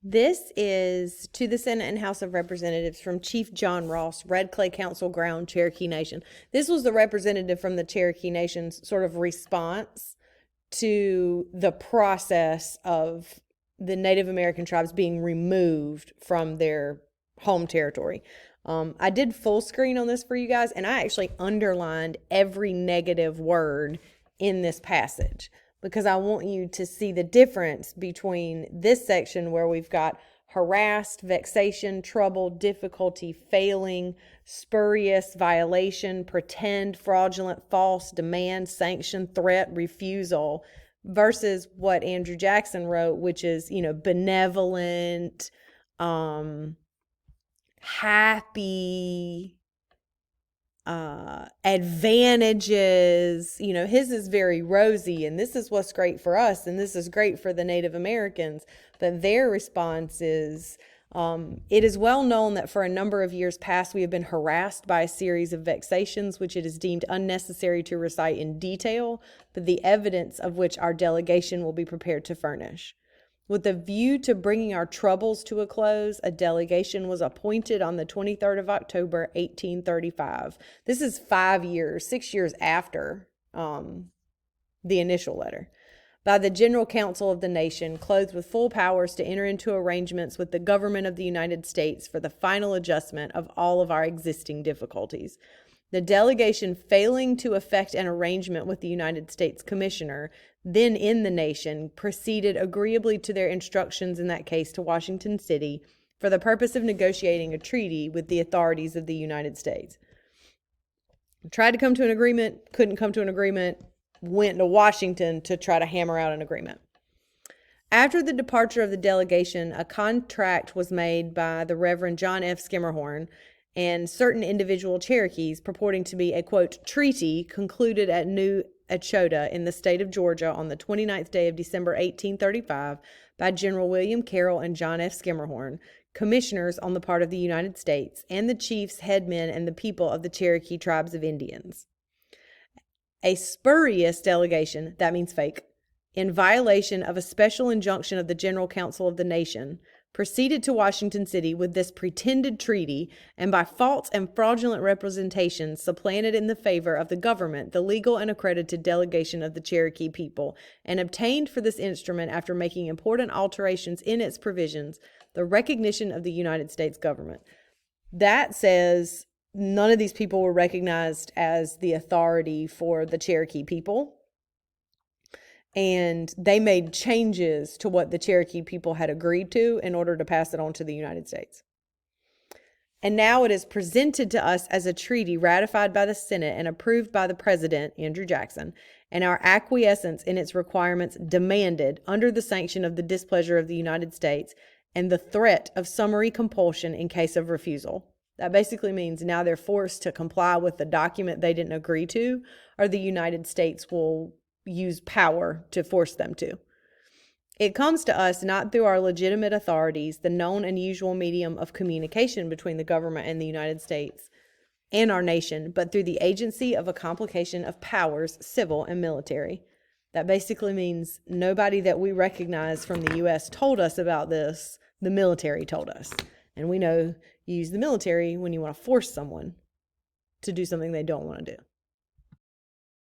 This is to the Senate and House of Representatives from Chief John Ross, Red Clay Council Ground, Cherokee Nation. This was the representative from the Cherokee Nation's sort of response to the process of the Native American tribes being removed from their home territory. I did full screen on this for you guys, and I actually underlined every negative word in this passage because I want you to see the difference between this section where we've got harassed, vexation, trouble, difficulty, failing, spurious, violation, pretend, fraudulent, false, demand, sanction, threat, refusal, versus what Andrew Jackson wrote, which is, benevolent, happy, advantages. His is very rosy, and this is what's great for us, and this is great for the Native Americans. But their response is, it is well known that for a number of years past we have been harassed by a series of vexations which it is deemed unnecessary to recite in detail, but the evidence of which our delegation will be prepared to furnish. With a view to bringing our troubles to a close, a delegation was appointed on the 23rd of October, 1835. This is 6 years after the initial letter, by the General Council of the nation, clothed with full powers to enter into arrangements with the government of the United States for the final adjustment of all of our existing difficulties. The delegation, failing to effect an arrangement with the United States Commissioner, then in the nation, proceeded agreeably to their instructions in that case to Washington City for the purpose of negotiating a treaty with the authorities of the United States. Tried to come to an agreement, couldn't come to an agreement, went to Washington to try to hammer out an agreement. After the departure of the delegation, a contract was made by the Reverend John F. Skimmerhorn and certain individual Cherokees purporting to be a, quote, treaty concluded at New Echota in the state of Georgia on the 29th day of December 1835 by General William Carroll and John F. Skimmerhorn, commissioners on the part of the United States, and the chiefs, headmen, and the people of the Cherokee tribes of Indians. A spurious delegation, that means fake, in violation of a special injunction of the General Council of the nation, proceeded to Washington City with this pretended treaty, and by false and fraudulent representations supplanted in the favor of the government the legal and accredited delegation of the Cherokee people, and obtained for this instrument, after making important alterations in its provisions, the recognition of the United States government. That says none of these people were recognized as the authority for the Cherokee people. And they made changes to what the Cherokee people had agreed to in order to pass it on to the United States. And now it is presented to us as a treaty ratified by the Senate and approved by the President, Andrew Jackson, and our acquiescence in its requirements demanded under the sanction of the displeasure of the United States and the threat of summary compulsion in case of refusal. That basically means now they're forced to comply with the document they didn't agree to, or the United States will use power to force them to. It comes to us not through our legitimate authorities, the known and usual medium of communication between the government and the United States and our nation, but through the agency of a complication of powers, civil and military. That basically means nobody that we recognize from the U.S. told us about this. The military told us. And we know you use the military when you want to force someone to do something they don't want to do.